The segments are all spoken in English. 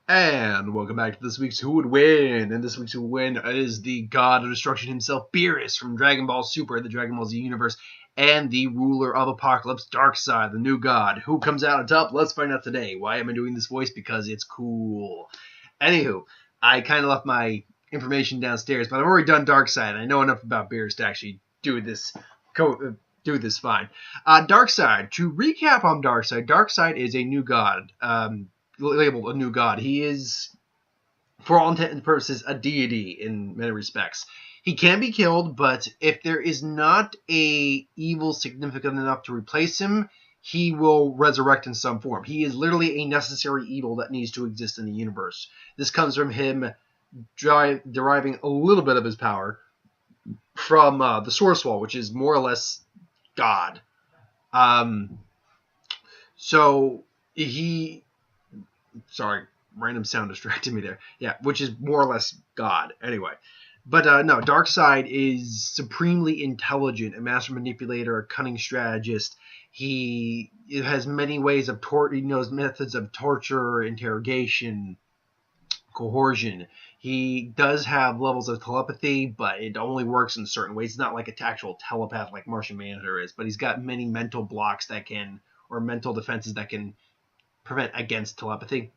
And welcome back to this week's Who Would Win. And this week's Who Would Win is the God of Destruction himself, Beerus from Dragon Ball Super, the Dragon Ball Z universe, and the ruler of Apocalypse, Darkseid, the new god. Who comes out on top? Let's find out today. Why am I doing this voice? Because it's cool. Anywho, I kind of left my information downstairs, but I've already done Darkseid, and I know enough about Beerus to actually do this fine. Darkseid. To recap on Darkseid, Darkseid is a new god. Labeled a new god. He is, for all intents and purposes, a deity in many respects. He can be killed, but if there is not a evil significant enough to replace him, he will resurrect in some form. He is literally a necessary evil that needs to exist in the universe. This comes from him deriving a little bit of his power from the Source Wall, which is more or less God. Sorry, random sound distracted me there. Yeah, which is more or less God. Anyway. But no, Darkseid is supremely intelligent, a master manipulator, a cunning strategist. He has many ways of he knows methods of torture, interrogation, coercion. He does have levels of telepathy, but it only works in certain ways. He's not like an actual telepath like Martian Manhunter is, but he's got many mental blocks that can, or mental defenses that can prevent against telepathy.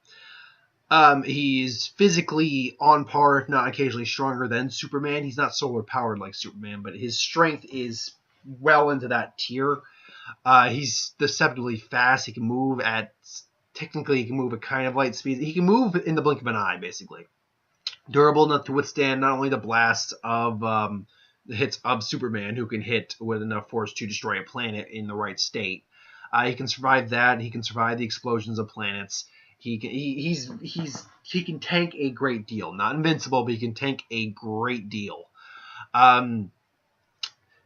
He's physically on par, if not occasionally stronger than Superman. He's not solar powered like Superman, but his strength is well into that tier. He's deceptively fast. He can move at kind of light speed. He can move in the blink of an eye, basically. Durable enough to withstand not only the blasts of the hits of Superman, who can hit with enough force to destroy a planet in the right state. He can survive that. He can survive the explosions of planets. He can tank a great deal. Not invincible, but he can tank a great deal.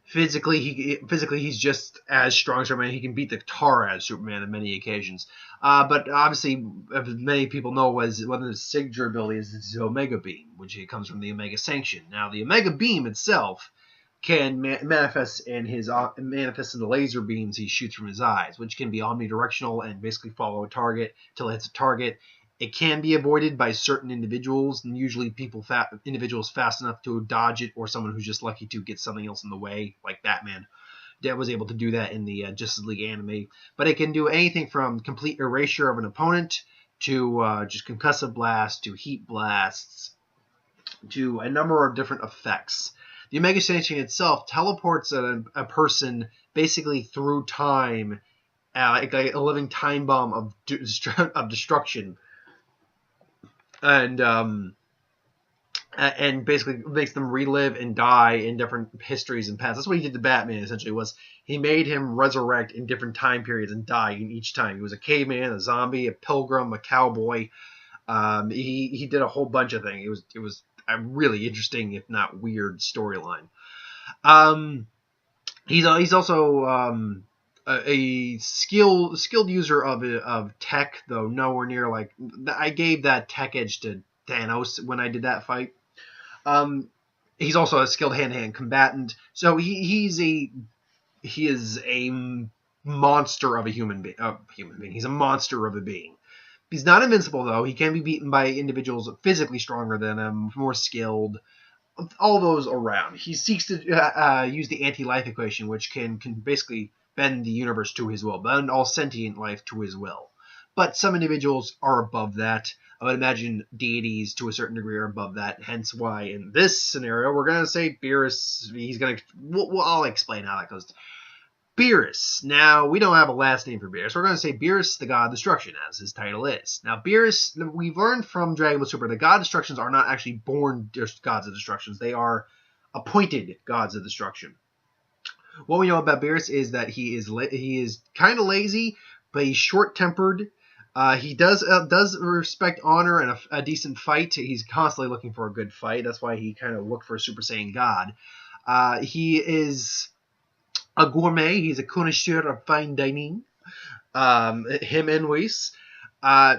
Physically, he's just as strong as Superman. He can beat the tar out of Superman on many occasions. But obviously, as many people know, one of his signature abilities is his Omega Beam, which comes from the Omega Sanction. Now, the Omega Beam itself can manifest in the laser beams he shoots from his eyes, which can be omnidirectional and basically follow a target till it hits a target. It can be avoided by certain individuals, and usually individuals fast enough to dodge it, or someone who's just lucky to get something else in the way, like Batman. That was able to do that in the Justice League anime. But it can do anything from complete erasure of an opponent to just concussive blasts to heat blasts to a number of different effects. The Omega Sanction itself teleports a person basically through time, like a living time bomb of destruction, and basically makes them relive and die in different histories and paths. That's what he did to Batman. Essentially, was he made him resurrect in different time periods and die in each time. He was a caveman, a zombie, a pilgrim, a cowboy. He did a whole bunch of things. It was a really interesting, if not weird, storyline. He's also a skilled user of tech, though nowhere near like I gave that tech edge to Thanos when I did that fight. He's also a skilled hand-to-hand combatant, so he is a monster of a human being. He's a monster of a being. He's not invincible, though. He can be beaten by individuals physically stronger than him, more skilled, all those around. He seeks to use the anti-life equation, which can basically bend the universe to his will, bend all sentient life to his will. But some individuals are above that. I would imagine deities, to a certain degree, are above that. Hence why, in this scenario, we're going to say Beerus. I'll explain how that goes. Beerus. Now, we don't have a last name for Beerus. We're going to say Beerus, the God of Destruction, as his title is. Now, Beerus, we've learned from Dragon Ball Super, the God of Destructions are not actually born gods of destructions. They are appointed gods of destruction. What we know about Beerus is that he is kind of lazy, but he's short-tempered. He does respect honor and a decent fight. He's constantly looking for a good fight. That's why he kind of looked for a Super Saiyan God. He is a gourmet. He's a connoisseur of fine dining. Him and Weiss.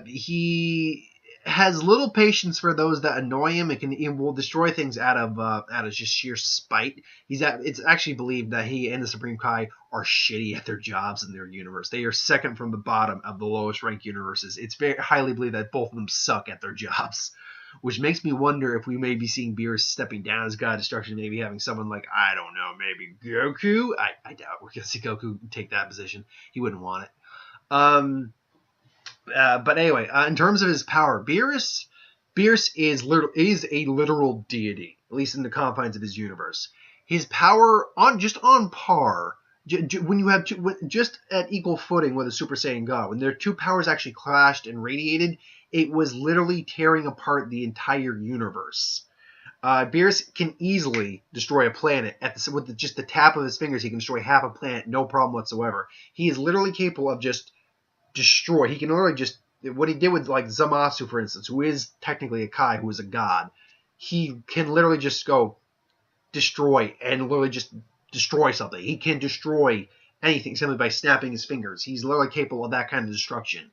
He has little patience for those that annoy him. It will destroy things out of just sheer spite. It's actually believed that he and the Supreme Kai are shitty at their jobs in their universe. They are second from the bottom of the lowest ranked universes. It's very highly believed that both of them suck at their jobs, which makes me wonder if we may be seeing Beerus stepping down as God of Destruction, maybe having someone like, I don't know, maybe Goku. I doubt we're gonna see Goku take that position. He wouldn't want it. But anyway, in terms of his power, Beerus is a literal deity, at least in the confines of his universe. His power on par, when you have just at equal footing with a Super Saiyan God, when their two powers actually clashed and radiated, it was literally tearing apart the entire universe. Beerus can easily destroy a planet with just the tap of his fingers. He can destroy half a planet, no problem whatsoever. He is literally capable of just destroy. He can literally just, what he did with like Zamasu, for instance, who is technically a Kai, who is a god. He can literally just go destroy and literally just destroy something. He can destroy anything simply by snapping his fingers. He's literally capable of that kind of destruction.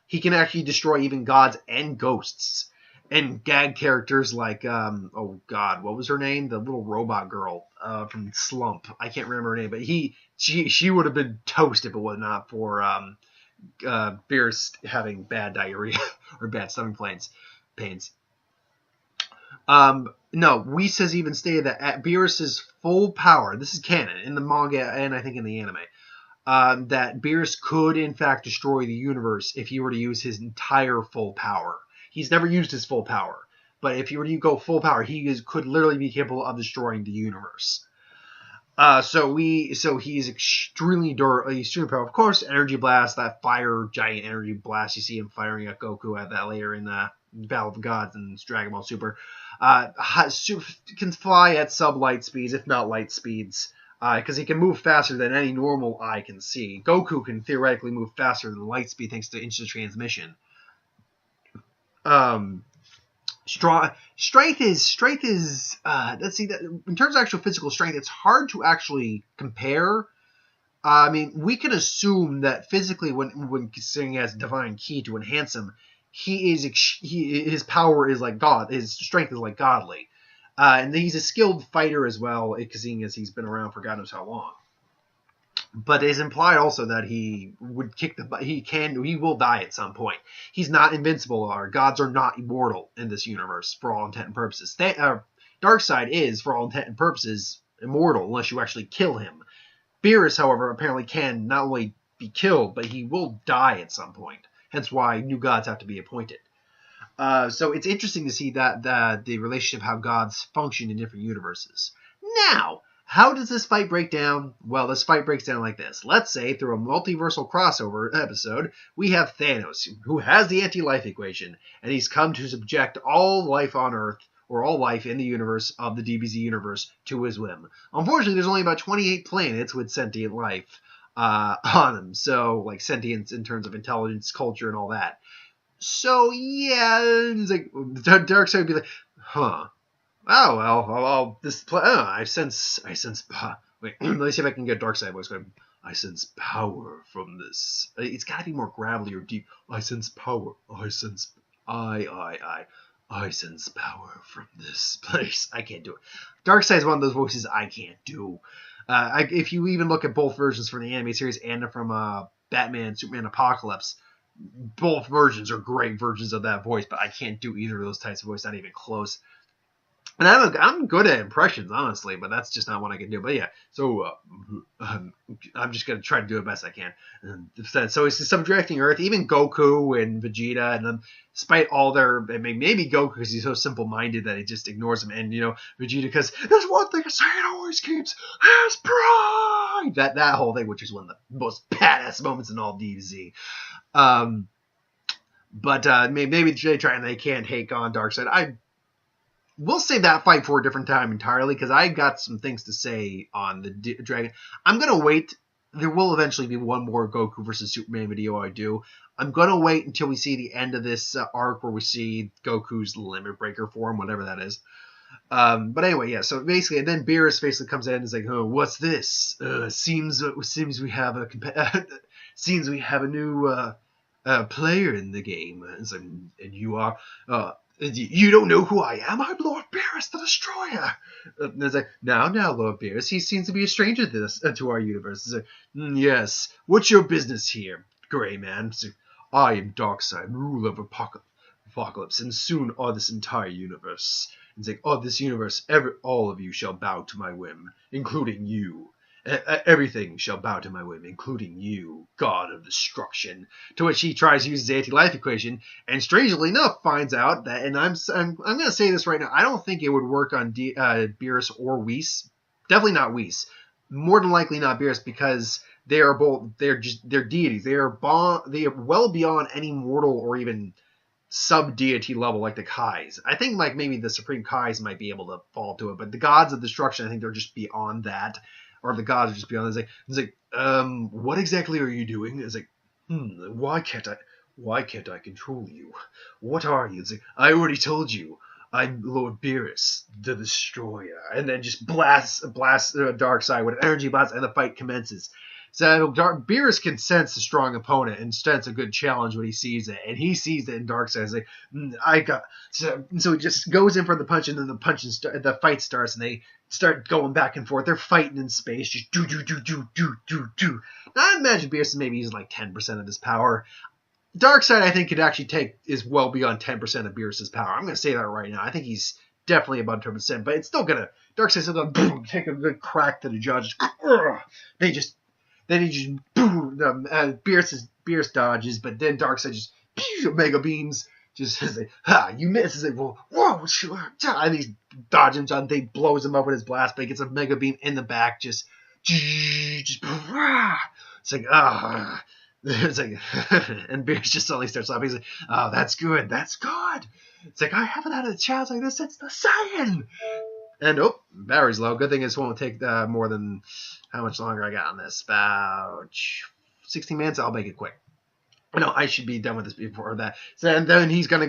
He can actually destroy even gods and ghosts and gag characters like oh god, what was her name? The little robot girl from Slump. I can't remember her name, but she would have been toast if it was not for Beerus having bad diarrhea or bad stomach pains. No, Whis has even stated that at Beerus's full power, this is canon in the manga and I think in the anime, that Beerus could in fact destroy the universe if he were to use his entire full power. He's never used his full power, but if he were to go full power, could literally be capable of destroying the universe. So he's extremely powerful. Of course, Energy Blast, that fire giant Energy Blast, you see him firing at Goku at that later in the Battle of the Gods and Dragon Ball Super. Can fly at sub-light speeds, if not light speeds, because he can move faster than any normal eye can see. Goku can theoretically move faster than light speed thanks to instant transmission. Strength is let's see, that in terms of actual physical strength, it's hard to actually compare. I mean, we can assume that physically, when considering as divine ki to enhance him, his power is like God. His strength is like godly, and he's a skilled fighter as well, seeing as he's been around for God knows how long. But it's implied also that he would he will die at some point. He's not invincible. Our gods are not immortal in this universe for all intent and purposes. Darkseid is, for all intent and purposes, immortal unless you actually kill him. Beerus, however, apparently can not only be killed, but he will die at some point. Hence why new gods have to be appointed. So it's interesting to see that the relationship, how gods function in different universes. Now, how does this fight break down? Well, this fight breaks down like this. Let's say through a multiversal crossover episode, we have Thanos, who has the anti-life equation, and he's come to subject all life on Earth, or all life in the universe of the DBZ universe, to his whim. Unfortunately, there's only about 28 planets with sentient life on them, so, like, sentience in terms of intelligence, culture, and all that. So, yeah, it's like, Darkseid would be like, huh. Oh, well, I sense, wait, let me see if I can get Darkseid voice going. I sense power from this. It's gotta be more gravelly or deep. I sense power. I sense power from this place. I can't do it. Darkseid's one of those voices I can't do. If you even look at both versions from the anime series and from Batman, Superman, Apocalypse, both versions are great versions of that voice, but I can't do either of those types of voice, not even close. And I'm good at impressions, honestly, but that's just not what I can do. But yeah, so I'm just going to try to do it best I can. So it's subjecting Earth, even Goku and Vegeta, and then despite all their, maybe Goku because he's so simple-minded that he just ignores him, and, Vegeta because there's one thing a Saiyan always keeps, his pride! That whole thing, which is one of the most badass moments in all DBZ. But maybe they can't take on Darkseid. We'll save that fight for a different time entirely, because I got some things to say on the Dragon. I'm going to wait. There will eventually be one more Goku versus Superman video I do. I'm going to wait until we see the end of this arc where we see Goku's Limit Breaker form, whatever that is. But anyway, yeah, so basically, and then Beerus basically comes in and is like, oh, what's this? Seems we have a new player in the game. And you are, you don't know who I am? I'm Lord Beerus, the Destroyer. And it's like, now, Lord Beerus, he seems to be a stranger to this, to our universe. It's like, yes, what's your business here, Gray Man? It's like, I am Darkseid, ruler of Apocalypse, and soon all this entire universe. It's like, this universe, all of you shall bow to my whim, including you. Everything shall bow to my whim, including you, God of Destruction. To which he tries to use his anti-life equation, and strangely enough finds out that, and I'm going to say this right now, I don't think it would work on Beerus or Whis. Definitely not Whis. More than likely not Beerus, because they are both, they're deities. They are well beyond any mortal or even sub-deity level like the Kais. I think like maybe the Supreme Kais might be able to fall to it, but the gods of destruction, I think they're just beyond that. Or the gods are just beyond that. It's like, what exactly are you doing? It's like, why can't I control you? What are you? It's like, I already told you. I'm Lord Beerus, the Destroyer. And then just blast Darkseid with an energy blast, and the fight commences. So Beerus can sense a strong opponent and sense a good challenge when he sees it, and he sees it in Darkseid. Like, I got so he just goes in for the punch, and then the fight starts, and they start going back and forth. They're fighting in space, just do. Now I imagine Beerus is maybe using like 10% of his power. Darkseid, I think, is well beyond 10% of Beerus's power. I'm going to say that right now. I think he's definitely about 10%, but it's still gonna Darkseid's still gonna take a good crack to the judge. Then he just boom. Beerus dodges, but then Darkseid just mega beams. Just says like, you miss. It's like, whoa, and he's dodging. They blows him up with his blast, but he gets a mega beam in the back. It's like it's like, and Beerus just suddenly starts laughing. He's like, oh, that's good. It's like, I haven't had a chance like this since the Saiyan. And battery's low. Good thing this won't take more than how much longer I got on this? About 16 minutes. I'll make it quick. No, I should be done with this before that. So, and then he's gonna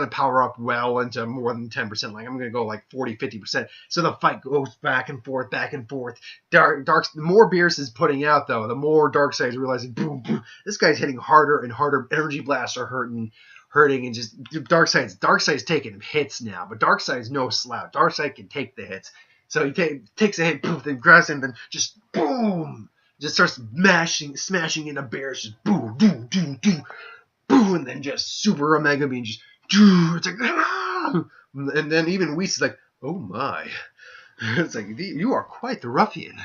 power up well into more than 10%. Like I'm gonna go like 40-50%. So the fight goes back and forth. The more Beerus is putting out, though, the more Darkseid is realizing, boom, this guy's hitting harder and harder. Energy blasts are hurting, and just Darkseid's taking hits now. But Darkseid's no slouch. Darkseid can take the hits. So he takes a hit, then grabs him, then just boom. Just starts smashing into Beerus, just boom, and then just super Omega Beam, just it's like, and then even Whis is like, oh my, it's like, you are quite the ruffian.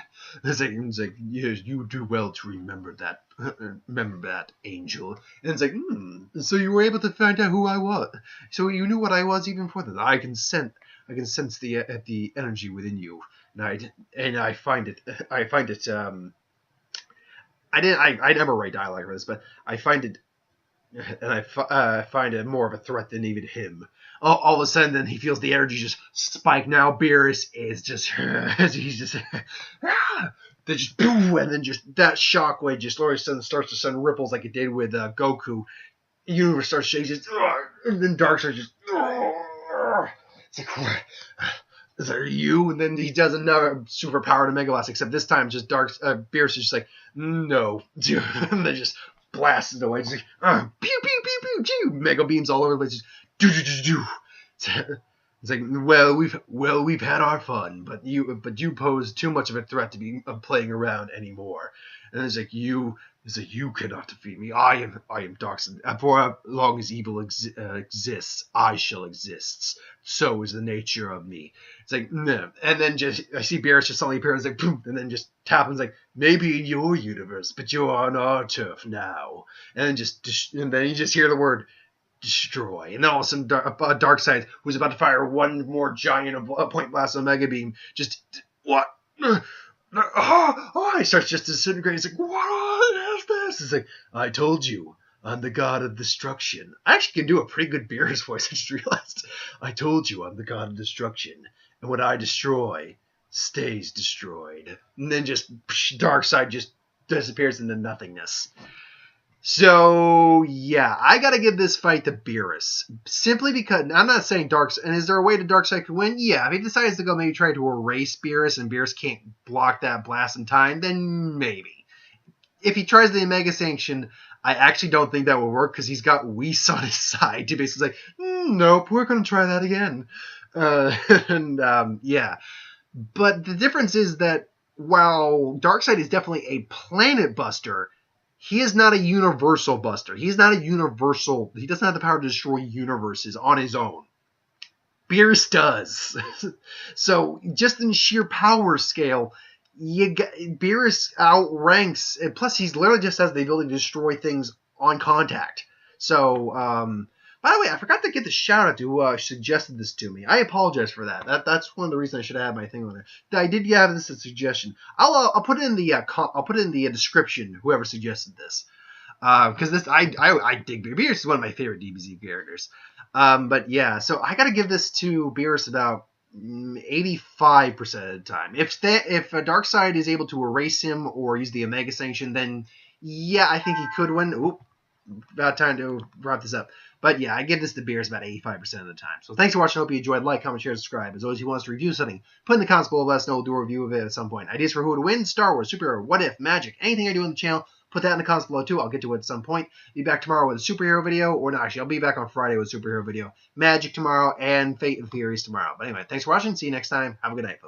It's like, yes, you do well to remember that, Angel. And it's like, so you were able to find out who I was. So you knew what I was even before that. I can sense the energy within you, and I find it. I never write dialogue for this, but I find it, and I find it more of a threat than even him. All of a sudden, then he feels the energy just spike. Now Beerus is just, he's just, then just boom, and then just that shockwave just starts to send ripples like it did with Goku. The universe starts shaking, and then Darkseid just, it's like, is that you? And then he does another superpower to Mega Blast, except this time just Beerus is just like, no. And then just blasts it away. Just like, pew, pew, pew, pew, pew. Mega beams all over the place. Just do. It's like, we've had our fun, but you pose too much of a threat to be playing around anymore. And it's like, you cannot defeat me. I am Darkseid. For as long as evil exists, I shall exist. So is the nature of me. It's like, no. And then I see Beerus just suddenly appear and it's like, boom, and then just tap and it's like, maybe in your universe, but you're on our turf now. And then you just hear the word destroy. And then all of a sudden, Darkseid, who's about to fire one more giant point blast on Mega Beam, just, what? He starts just disintegrating. It's like, what is this? It's like, I told you, I'm the god of destruction. I actually can do a pretty good Beerus voice, I just realized. I told you I'm the god of destruction. And what I destroy stays destroyed. And then just Darkseid just disappears into nothingness. So, yeah, I gotta give this fight to Beerus. Simply because, I'm not saying Darkseid, and is there a way that Darkseid could win? Yeah, if he decides to go maybe try to erase Beerus, and Beerus can't block that blast in time, then maybe. If he tries the Omega Sanction, I actually don't think that will work because he's got Whis on his side to basically say, nope, we're going to try that again. And yeah. But the difference is that while Darkseid is definitely a planet buster, he is not a universal buster. He's not a universal. He doesn't have the power to destroy universes on his own. Beerus does. So just in sheer power scale, Beerus outranks. And plus, he's literally just has the ability to destroy things on contact. So, by the way, I forgot to get the shout out to who suggested this to me. I apologize for that. That's one of the reasons I should have had my thing on there. I did have this as a suggestion. I'll put it in the I'll put it in the description. Whoever suggested this, because this I dig Beerus. Beerus is one of my favorite DBZ characters. But yeah, so I got to give this to Beerus about 85% of the time. If Darkseid is able to erase him or use the Omega Sanction, then yeah, I think he could win. Oop, about time to wrap this up. But yeah, I give this to Beerus about 85% of the time. So thanks for watching. I hope you enjoyed. Like, comment, share, subscribe. As always, if you want us to review something, put in the comments below. Let us know. We'll do a review of it at some point. Ideas for who to win, Star Wars, superhero, what if, magic, anything I do on the channel, put that in the comments below too. I'll get to it at some point. Be back tomorrow with a superhero video. Or no, actually, I'll be back on Friday with a superhero video. Magic tomorrow and Fate and Furies tomorrow. But anyway, thanks for watching. See you next time. Have a good night, folks.